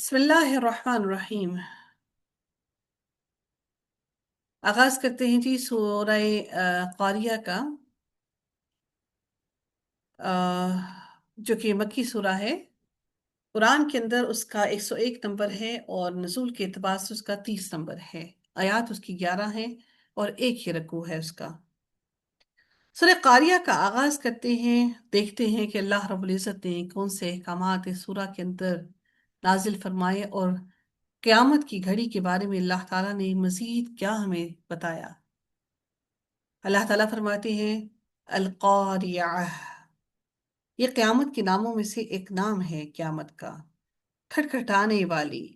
بسم اللہ الرحمن الرحیم۔ آغاز کرتے ہیں جی سورہ قاریہ کا، آ، جو کہ مکی سورہ ہے۔ قرآن کے اندر اس کا 101 نمبر ہے اور نزول کے اعتبار سے اس کا 30 نمبر ہے۔ آیات اس کی 11 ہیں اور ایک ہی رکوع ہے اس کا۔ سورہ قاریہ کا آغاز کرتے ہیں، دیکھتے ہیں کہ اللہ رب العزت نے کون سے احکامات اس سورہ کے اندر نازل فرمائے اور قیامت کی گھڑی کے بارے میں اللہ تعالیٰ نے مزید کیا ہمیں بتایا۔ اللہ تعالیٰ فرماتے ہیں القاریہ، یہ قیامت کے ناموں میں سے ایک نام ہے قیامت کا، کھٹکھٹانے والی،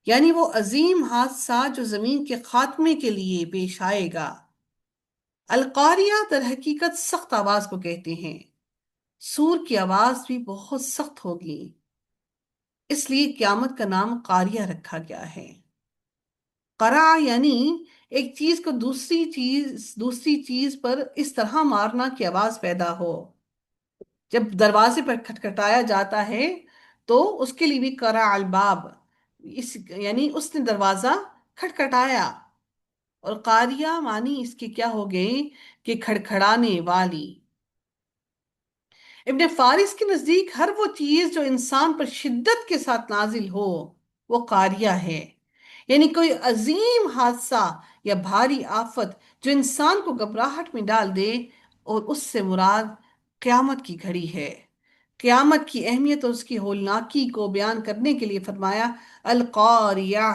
یعنی وہ عظیم حادثہ جو زمین کے خاتمے کے لیے پیش آئے گا۔ القاریہ در حقیقت سخت آواز کو کہتے ہیں، سور کی آواز بھی بہت سخت ہوگی، اس لیے قیامت کا نام قاریہ رکھا گیا ہے۔ قرع یعنی ایک چیز کو دوسری چیز پر اس طرح مارنا کہ آواز پیدا ہو۔ جب دروازے پر کھٹکھٹایا جاتا ہے تو اس کے لیے بھی قرع الباب، یعنی اس نے دروازہ کھٹکھٹایا، اور قاریہ معنی اس کے کیا ہو گئے کہ کھڑکھڑانے والی۔ ابن فارس کے نزدیک ہر وہ چیز جو انسان پر شدت کے ساتھ نازل ہو وہ قاریہ ہے، یعنی کوئی عظیم حادثہ یا بھاری آفت جو انسان کو گھبراہٹ میں ڈال دے، اور اس سے مراد قیامت کی گھڑی ہے۔ قیامت کی اہمیت اور اس کی ہولناکی کو بیان کرنے کے لیے فرمایا القاریہ،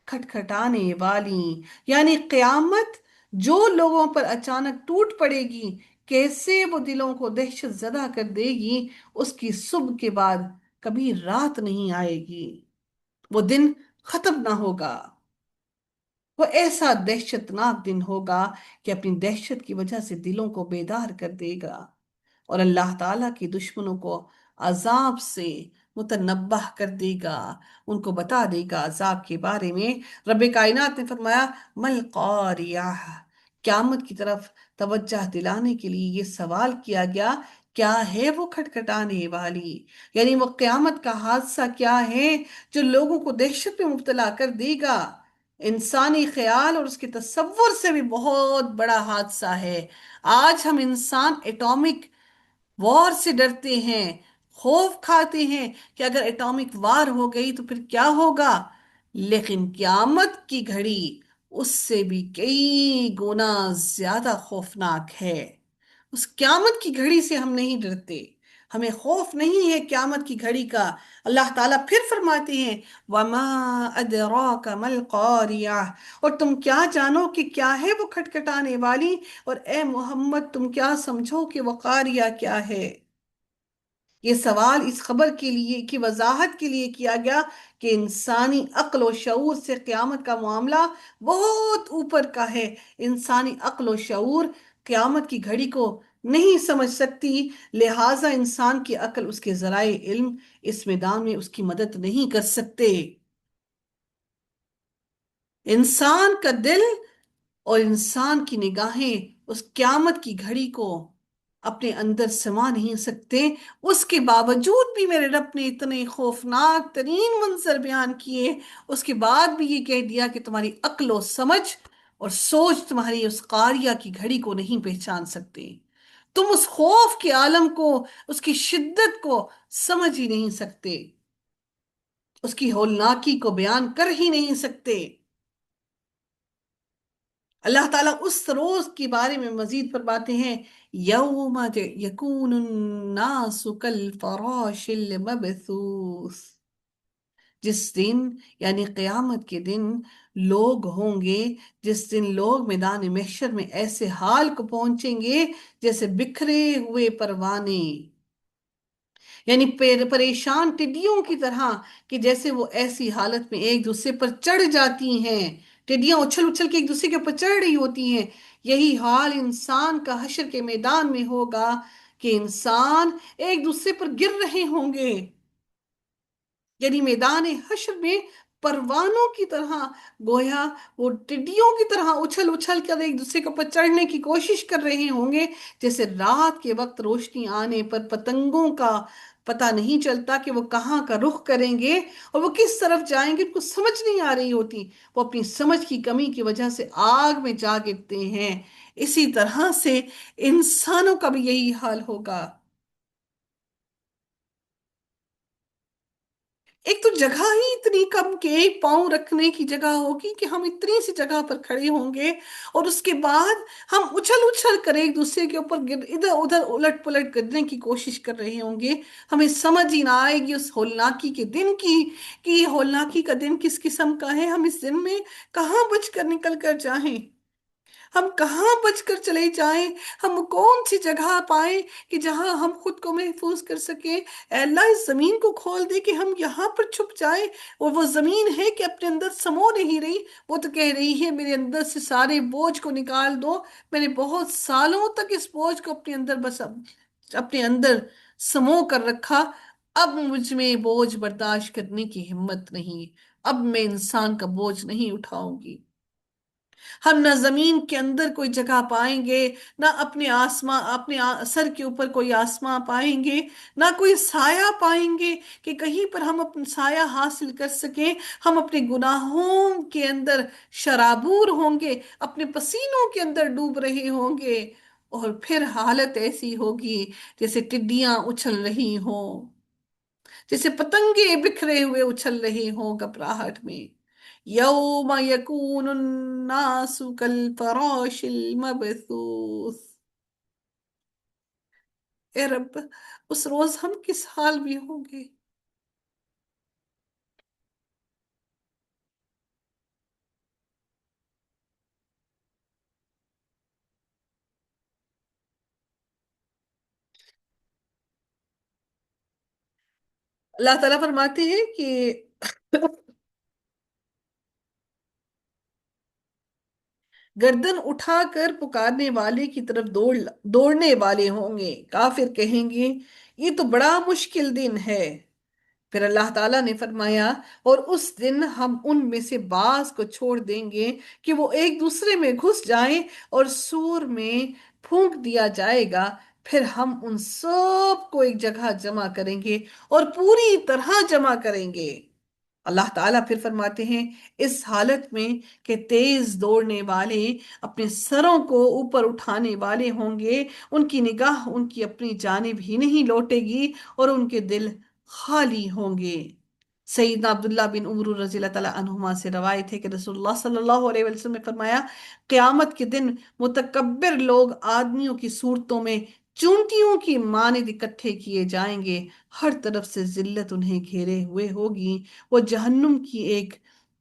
کھٹکھٹانے والی، یعنی قیامت جو لوگوں پر اچانک ٹوٹ پڑے گی، کیسے وہ دلوں کو دہشت زدہ کر دے گی۔ اس کی صبح کے بعد کبھی رات نہیں آئے گی، وہ دن ختم نہ ہوگا، وہ ایسا دہشتناک دن ہوگا کہ اپنی دہشت کی وجہ سے دلوں کو بیدار کر دے گا، اور اللہ تعالیٰ کی دشمنوں کو عذاب سے متنبہ کر دے گا، ان کو بتا دے گا عذاب کے بارے میں۔ رب کائنات نے فرمایا مل قاریہ، قیامت کی طرف توجہ دلانے کے لیے یہ سوال کیا گیا، کیا ہے وہ کھٹکھٹانے والی، یعنی وہ قیامت کا حادثہ کیا ہے جو لوگوں کو دہشت میں مبتلا کر دے گا۔ انسانی خیال اور اس کے تصور سے بھی بہت بڑا حادثہ ہے۔ آج ہم انسان ایٹامک وار سے ڈرتے ہیں، خوف کھاتے ہیں کہ اگر ایٹامک وار ہو گئی تو پھر کیا ہوگا، لیکن قیامت کی گھڑی اس سے بھی کئی گنا زیادہ خوفناک ہے۔ اس قیامت کی گھڑی سے ہم نہیں ڈرتے، ہمیں خوف نہیں ہے قیامت کی گھڑی کا۔ اللہ تعالیٰ پھر فرماتے ہیں وَمَا أَدْرَاكَ مَا الْقَارِعَةُ، اور تم کیا جانو کہ کیا ہے وہ کھٹکھٹانے والی، اور اے محمد تم کیا سمجھو کہ وہ قاریہ کیا ہے۔ یہ سوال اس خبر کے لیے کی وضاحت کے لیے کیا گیا کہ انسانی عقل و شعور سے قیامت کا معاملہ بہت اوپر کا ہے۔ انسانی عقل و شعور قیامت کی گھڑی کو نہیں سمجھ سکتی، لہٰذا انسان کی عقل، اس کے ذرائع علم اس میدان میں اس کی مدد نہیں کر سکتے۔ انسان کا دل اور انسان کی نگاہیں اس قیامت کی گھڑی کو اپنے اندر سما نہیں سکتے۔ اس کے باوجود بھی میرے رب نے اتنے خوفناک ترین منظر بیان کیے، اس کے بعد بھی یہ کہہ دیا کہ تمہاری عقل و سمجھ اور سوچ تمہاری اس قاریہ کی گھڑی کو نہیں پہچان سکتے، تم اس خوف کے عالم کو، اس کی شدت کو سمجھ ہی نہیں سکتے، اس کی ہولناکی کو بیان کر ہی نہیں سکتے۔ اللہ تعالیٰ اس روز کے بارے میں مزید فرماتے ہیں یوم یکون الناس کالفراش المبثوث، جس دن یعنی قیامت کے دن لوگ ہوں گے، جس دن لوگ میدان محشر میں ایسے حال کو پہنچیں گے جیسے بکھرے ہوئے پروانے، یعنی پریشان ٹڈیوں کی طرح، کہ جیسے وہ ایسی حالت میں ایک دوسرے پر چڑھ جاتی ہیں، ٹڈیاں اچھل اچھل کے ایک دوسرے کے اوپر چڑھ رہی ہوتی ہیں، یہی حال انسان کا حشر کے میدان میں ہوگا کہ انسان ایک دوسرے پر گر رہے ہوں گے، یعنی میدان حشر میں پروانوں کی طرح، گویا وہ ٹڈیوں کی طرح اچھل اچھل کر ایک دوسرے کے اوپر چڑھنے کی کوشش کر رہے ہوں گے، جیسے رات کے وقت روشنی آنے پر پتنگوں کا پتہ نہیں چلتا کہ وہ کہاں کا رخ کریں گے اور وہ کس طرف جائیں گے، ان کو سمجھ نہیں آ رہی ہوتی، وہ اپنی سمجھ کی کمی کی وجہ سے آگ میں جا گرتے ہیں۔ اسی طرح سے انسانوں کا بھی یہی حال ہوگا۔ ایک تو جگہ ہی اتنی کم کہ ایک پاؤں رکھنے کی جگہ ہوگی کہ ہم اتنی سی جگہ پر کھڑے ہوں گے، اور اس کے بعد ہم اچھل اچھل کر ایک دوسرے کے اوپر ادھر ادھر الٹ پلٹ کرنے کی کوشش کر رہے ہوں گے۔ ہمیں سمجھ ہی نہ آئے گی اس ہولناکی کے دن کی کہ یہ ہولناکی کا دن کس قسم کا ہے، ہم اس دن میں کہاں بچ کر نکل کر جائیں، ہم کہاں بچ کر چلے جائیں، ہم کون سی جگہ پائیں کہ جہاں ہم خود کو محفوظ کر سکیں۔ اے اللہ اس زمین کو کھول دے کہ ہم یہاں پر چھپ جائیں، اور وہ زمین ہے کہ اپنے اندر سمو نہیں رہی، وہ تو کہہ رہی ہے میرے اندر سے سارے بوجھ کو نکال دو، میں نے بہت سالوں تک اس بوجھ کو اپنے اندر بس اپنے اندر سمو کر رکھا، اب مجھ میں بوجھ برداشت کرنے کی ہمت نہیں، اب میں انسان کا بوجھ نہیں اٹھاؤں گی۔ ہم نہ زمین کے اندر کوئی جگہ پائیں گے، نہ اپنے آسمان اپنے سر کے اوپر کوئی آسمان پائیں گے، نہ کوئی سایہ پائیں گے کہ کہیں پر ہم اپنا سایہ حاصل کر سکیں۔ ہم اپنے گناہوں کے اندر شرابور ہوں گے، اپنے پسینوں کے اندر ڈوب رہے ہوں گے، اور پھر حالت ایسی ہوگی جیسے ٹڈیاں اچھل رہی ہوں، جیسے پتنگے بکھرے ہوئے اچھل رہے ہوں گھبراہٹ میں۔ یوم یکون الناس کالفراش المبثوث۔ اے رب، اس روز ہم کس حال میں ہوں گے؟ اللہ تعالیٰ فرماتے ہیں کہ گردن اٹھا کر پکارنے والے کی طرف دوڑنے والے ہوں گے، کافر کہیں گے یہ تو بڑا مشکل دن ہے۔ پھر اللہ تعالیٰ نے فرمایا اور اس دن ہم ان میں سے بعض کو چھوڑ دیں گے کہ وہ ایک دوسرے میں گھس جائیں، اور سور میں پھونک دیا جائے گا، پھر ہم ان سب کو ایک جگہ جمع کریں گے اور پوری طرح جمع کریں گے۔ اللہ تعالیٰ پھر فرماتے ہیں اس حالت میں کہ تیز دوڑنے والے اپنے سروں کو اوپر اٹھانے والے ہوں گے، ان کی نگاہ ان کی اپنی جانب ہی نہیں لوٹے گی، اور ان کے دل خالی ہوں گے۔ سیدنا عبداللہ بن عمر رضی اللہ تعالیٰ عنہما سے روایت ہے کہ رسول اللہ صلی اللہ علیہ وسلم نے فرمایا قیامت کے دن متکبر لوگ آدمیوں کی صورتوں میں چونٹیوں کی مانند اکٹھے کیے جائیں گے، ہر طرف سے ذلت انہیں گھیرے ہوئے ہوگی، وہ جہنم کی ایک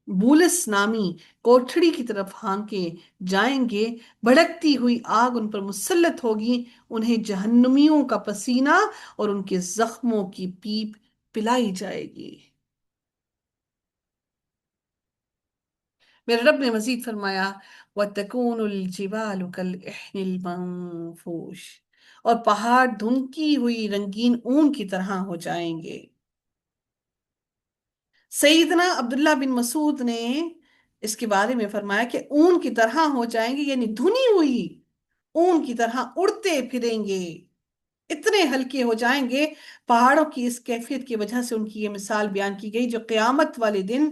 بولس نامی کوٹھڑی کی طرف ہانکے جائیں گے، بھڑکتی ہوئی آگ ان پر مسلط ہوگی، انہیں جہنمیوں کا پسینہ اور ان کے زخموں کی پیپ پلائی جائے گی۔ میرے رب نے مزید فرمایا وَتَكُونُ الْجِبَالُ كَالْإِحْنِ الْمَنفُوشِ، اور پہاڑ دھنکی ہوئی رنگین اون کی طرح ہو جائیں گے۔ سیدنا عبداللہ بن مسعود نے اس کے بارے میں فرمایا کہ اون کی طرح ہو جائیں گے، یعنی دھنی ہوئی اون کی طرح اڑتے پھریں گے، اتنے ہلکے ہو جائیں گے۔ پہاڑوں کی اس کیفیت کی وجہ سے ان کی یہ مثال بیان کی گئی جو قیامت والے دن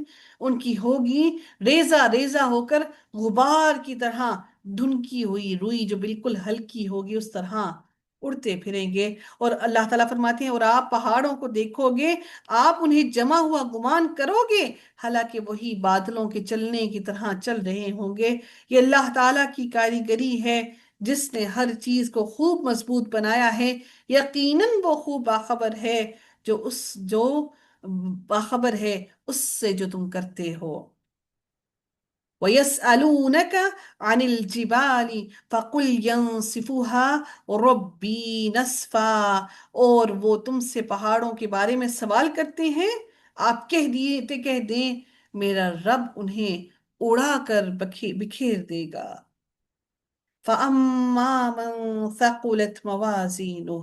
ان کی ہوگی، ریزہ ریزہ ہو کر غبار کی طرح دھنکی ہوئی روئی جو بالکل ہلکی ہوگی اس طرح اڑتے پھریں گے۔ اور اللہ تعالیٰ فرماتے ہیں اور آپ پہاڑوں کو دیکھو گے، آپ انہیں جمع ہوا گمان کرو گے، حالانکہ وہی بادلوں کے چلنے کی طرح چل رہے ہوں گے۔ یہ اللہ تعالیٰ کی کاریگری ہے جس نے ہر چیز کو خوب مضبوط بنایا ہے، یقیناً وہ خوب باخبر ہے جو باخبر ہے اس سے جو تم کرتے ہو۔ وَيَسْأَلُونَكَ عَنِ الْجِبَالِ فَقُلْ يَنْسِفُهَا رَبِّي نَسْفًا، اور وہ تم سے پہاڑوں کے بارے میں سوال کرتے ہیں، آپ کہہ دیں میرا رب انہیں اڑا کر بکھیر دے گا۔ فَأَمَّا مَنْ ثَقُلَتْ مَوَازِينُهُ،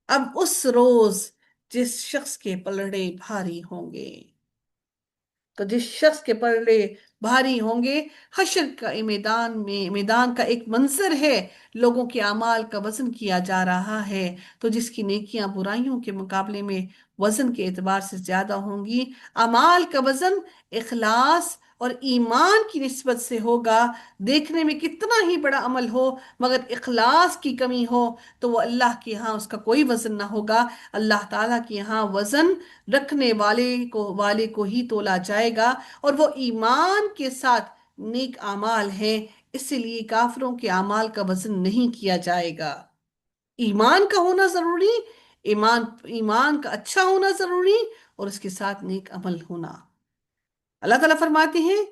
اب اس روز جس شخص کے پلڑے بھاری ہوں گے، تو جس شخص کے پلڑے بھاری ہوں گے۔ حشر کا میدان کا ایک منظر ہے، لوگوں کے اعمال کا وزن کیا جا رہا ہے، تو جس کی نیکیاں برائیوں کے مقابلے میں وزن کے اعتبار سے زیادہ ہوں گی، اعمال کا وزن اخلاص اور ایمان کی نسبت سے ہوگا۔ دیکھنے میں کتنا ہی بڑا عمل ہو، مگر اخلاص کی کمی ہو تو وہ اللہ کے ہاں اس کا کوئی وزن نہ ہوگا۔ اللہ تعالیٰ کے ہاں وزن رکھنے والے کو ہی تولا جائے گا، اور وہ ایمان کے ساتھ نیک اعمال ہیں، اسی لیے کافروں کے اعمال کا وزن نہیں کیا جائے گا۔ ایمان کا ہونا ضروری، ایمان کا اچھا ہونا ضروری، اور اس کے ساتھ نیک عمل ہونا۔ اللہ تعالیٰ فرماتے ہیں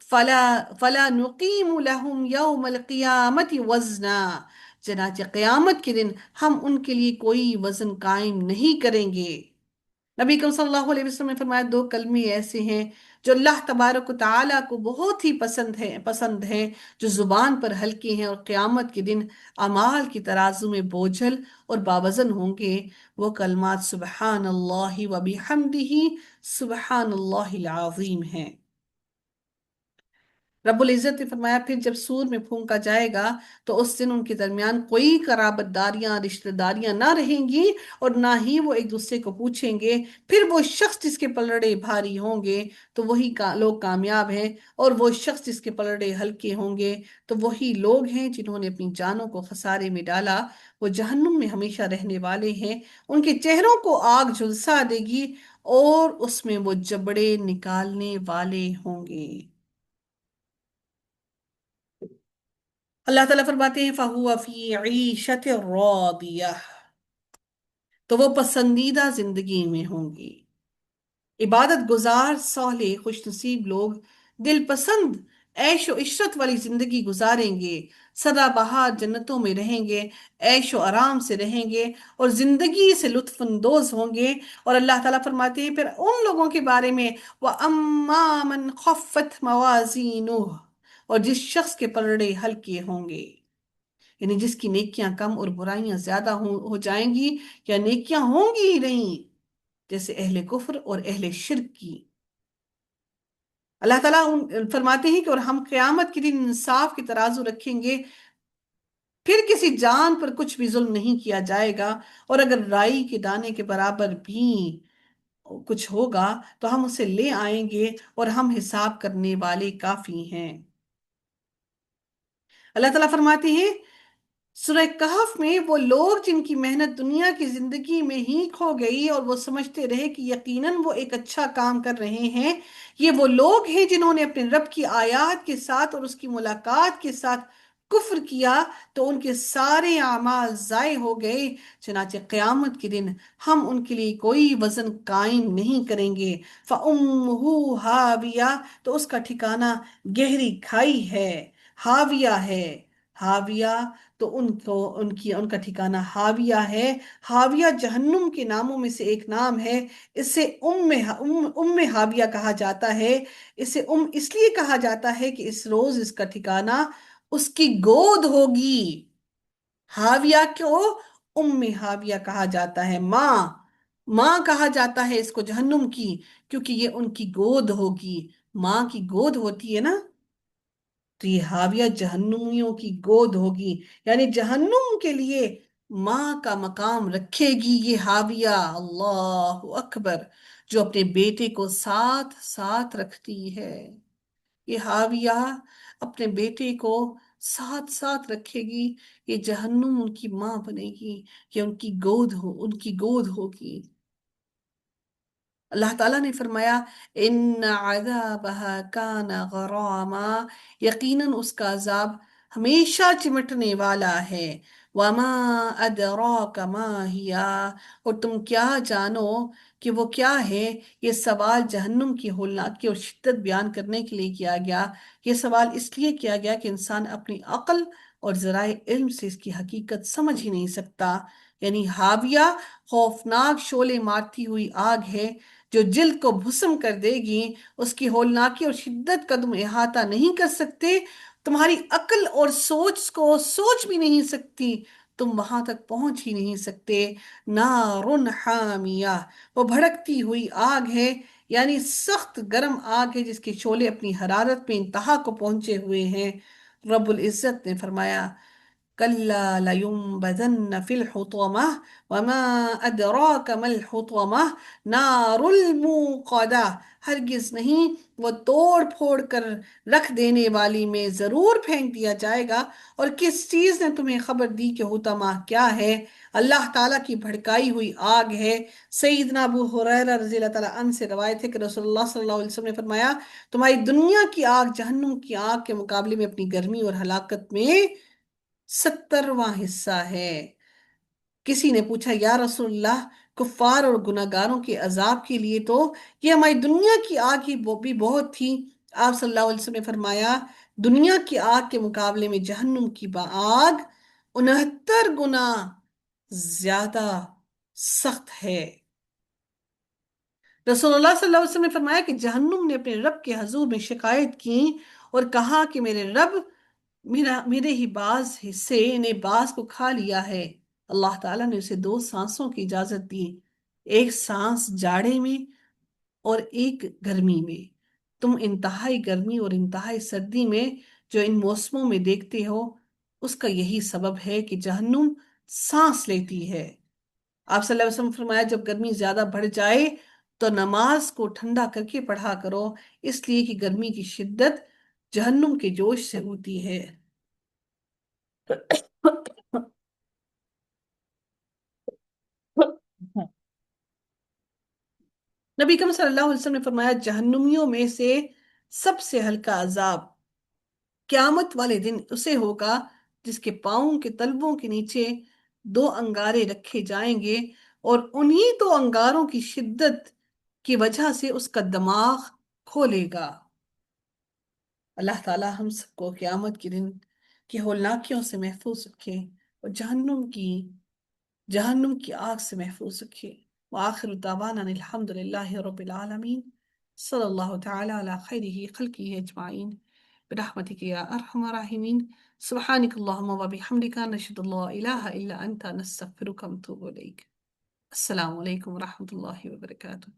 فلا فلا نقیم لهم یوم القیامت وزنا، چنانچہ قیامت کے دن ہم ان کے لیے کوئی وزن قائم نہیں کریں گے۔ نبی کریم صلی اللہ علیہ وسلم نے فرمایا دو کلمے ایسے ہیں جو اللہ تبارک و تعالیٰ کو بہت ہی پسند ہیں، جو زبان پر ہلکے ہیں اور قیامت کے دن اعمال کی ترازو میں بوجھل اور باوزن ہوں گے۔ وہ کلمات سبحان اللہ و بحمدہ، سبحان اللہ العظیم ہیں۔ رب العزت نے فرمایا پھر جب سور میں پھونکا جائے گا تو اس دن ان کے درمیان کوئی قرابت داریاں رشتہ داریاں نہ رہیں گی، اور نہ ہی وہ ایک دوسرے کو پوچھیں گے۔ پھر وہ شخص جس کے پلڑے بھاری ہوں گے تو وہی لوگ کامیاب ہیں، اور وہ شخص جس کے پلڑے ہلکے ہوں گے تو وہی لوگ ہیں جنہوں نے اپنی جانوں کو خسارے میں ڈالا۔ وہ جہنم میں ہمیشہ رہنے والے ہیں، ان کے چہروں کو آگ جھلسا دے گی اور اس میں وہ جبڑے نکالنے والے ہوں گے۔ اللہ تعالیٰ فرماتے ہیں فَهُوَ فِي عِيشَةٍ رَاضِيَةٍ، تو وہ پسندیدہ زندگی میں ہوں گی۔ عبادت گزار صالح خوش نصیب لوگ دل پسند عیش و عشرت والی زندگی گزاریں گے، سدا بہار جنتوں میں رہیں گے، عیش و آرام سے رہیں گے اور زندگی سے لطف اندوز ہوں گے۔ اور اللہ تعالیٰ فرماتے ہیں پھر ان لوگوں کے بارے میں وَأَمَّا مَنْ خَفَّتْ مَوَازِينُهُ، اور جس شخص کے پلڑے ہلکے ہوں گے، یعنی جس کی نیکیاں کم اور برائیاں زیادہ ہو جائیں گی، یا نیکیاں ہوں گی ہی نہیں، جیسے اہل کفر اور اہل شرک کی۔ اللہ تعالیٰ فرماتے ہیں کہ اور ہم قیامت کے دن انصاف کی ترازو رکھیں گے، پھر کسی جان پر کچھ بھی ظلم نہیں کیا جائے گا، اور اگر رائی کے دانے کے برابر بھی کچھ ہوگا تو ہم اسے لے آئیں گے، اور ہم حساب کرنے والے کافی ہیں۔ اللہ تعالیٰ فرماتے ہیں سورہ کہف میں وہ لوگ جن کی محنت دنیا کی زندگی میں ہی کھو گئی اور وہ سمجھتے رہے کہ یقیناً وہ ایک اچھا کام کر رہے ہیں، یہ وہ لوگ ہیں جنہوں نے اپنے رب کی آیات کے ساتھ اور اس کی ملاقات کے ساتھ کفر کیا، تو ان کے سارے اعمال ضائع ہو گئے۔ چنانچہ قیامت کے دن ہم ان کے لیے کوئی وزن قائم نہیں کریں گے۔ فَأُمُّهُ هَاوِيَةٌ، تو اس کا ٹھکانہ گہری کھائی ہے، ہاویہ ہے۔ ہاویہ تو ان کا ٹھکانہ ہاویہ ہے۔ ہاویہ جہنم کے ناموں میں سے ایک نام ہے۔ اسے ام ہاویہ کہا جاتا ہے۔ اسے اس لیے کہا جاتا ہے کہ اس روز اس کا ٹھکانہ اس کی گود ہوگی۔ ہاویہ کو ام ہاویہ کہا جاتا ہے، ماں کہا جاتا ہے اس کو جہنم کی، کیونکہ یہ ان کی گود ہوگی۔ ماں کی گود ہوتی ہے نا، تو یہ ہاویہ جہنمیوں کی گود ہوگی، یعنی جہنم کے لیے ماں کا مقام رکھے گی یہ ہاویہ۔ اللہ اکبر، جو اپنے بیٹے کو ساتھ ساتھ رکھتی ہے، یہ ہاویہ اپنے بیٹے کو ساتھ ساتھ رکھے گی، یہ جہنم ان کی ماں بنے گی، یہ ان کی گود ہوگی۔ اللہ تعالیٰ نے فرمایا ان عذابها کان غراما، یقیناً اس کا عذاب ہمیشہ چمٹنے والا ہے۔ وما ادراک ما ہی، اور تم کیا جانو کہ وہ کیا ہے۔ یہ سوال جہنم کی ہولناکی اور شدت بیان کرنے کے لیے کیا گیا۔ یہ سوال اس لیے کیا گیا کہ انسان اپنی عقل اور ذرائع علم سے اس کی حقیقت سمجھ ہی نہیں سکتا۔ یعنی ہاویہ خوفناک شعلے مارتی ہوئی آگ ہے جو جلد کو بھسم کر دے گی، اس کی ہولناکی اور شدت کا تم احاطہ نہیں کر سکتے، تمہاری عقل اور سوچ کو سوچ بھی نہیں سکتی، تم وہاں تک پہنچ ہی نہیں سکتے۔ نار حامیہ، وہ بھڑکتی ہوئی آگ ہے، یعنی سخت گرم آگ ہے جس کے شعلے اپنی حرارت میں انتہا کو پہنچے ہوئے ہیں۔ رب العزت نے فرمایا کلا لینبذن فی الحطمہ وما ادراک ما الحطمہ نار الموقدہ، ہرگز نہیں، وہ توڑ پھوڑ کر رکھ دینے والی میں ضرور پھینک دیا جائے گا۔ اور کس چیز نے تمہیں خبر دی کہ حطمہ کیا ہے؟ اللہ تعالیٰ کی بھڑکائی ہوئی آگ ہے۔ سیدنا ابو ہریرہ رضی اللہ تعالیٰ عنہ سے روایت ہے کہ رسول اللہ صلی اللہ علیہ وسلم نے فرمایا تمہاری دنیا کی آگ جہنم کی آگ کے مقابلے میں اپنی گرمی اور ہلاکت میں 70واں حصہ ہے۔ کسی نے پوچھا یا رسول اللہ، کفار اور گناہگاروں کے عذاب کے لیے تو یہ ہماری دنیا کی آگ ہی بھی بہت تھی۔ آپ صلی اللہ علیہ وسلم نے فرمایا دنیا کی آگ کے مقابلے میں جہنم کی آگ 69 گنا زیادہ سخت ہے۔ رسول اللہ صلی اللہ علیہ وسلم نے فرمایا کہ جہنم نے اپنے رب کے حضور میں شکایت کی اور کہا کہ میرے رب، میرے ہی بعض حصے نے بعض کو کھا لیا ہے۔ اللہ تعالیٰ نے اسے 2 سانسوں کی اجازت دی، ایک سانس جاڑے میں اور ایک گرمی میں۔ تم انتہائی گرمی اور انتہائی سردی میں جو ان موسموں میں دیکھتے ہو، اس کا یہی سبب ہے کہ جہنم سانس لیتی ہے۔ آپ صلی اللہ علیہ وسلم نے فرمایا جب گرمی زیادہ بڑھ جائے تو نماز کو ٹھنڈا کر کے پڑھا کرو، اس لیے کہ گرمی کی شدت جہنم کے جوش سے ہوتی ہے۔ نبی کریم صلی اللہ علیہ وسلم نے فرمایا جہنمیوں میں سے سب سے ہلکا عذاب قیامت والے دن اسے ہوگا جس کے پاؤں کے تلووں کے نیچے 2 انگارے رکھے جائیں گے، اور انہی 2 انگاروں کی شدت کی وجہ سے اس کا دماغ کھولے گا۔ اللہ تعالیٰ ہم سب کو قیامت کے دن کی ہولناکیوں سے محفوظ رکھے اور جہنم کی آگ سے محفوظ رکھے۔ وآخر دعوانا الحمد للہ رب العالمین، صلی اللہ تعالی علی خیرہ خلقہ اجمعین، برحمتک یا ارحم الراحمین، سبحانک اللہم وبحمدک، نشہد اللہ الہ الا انت، نستغفرک ونتوب الیک۔ السلام علیکم ورحمۃ اللہ وبرکاتہ۔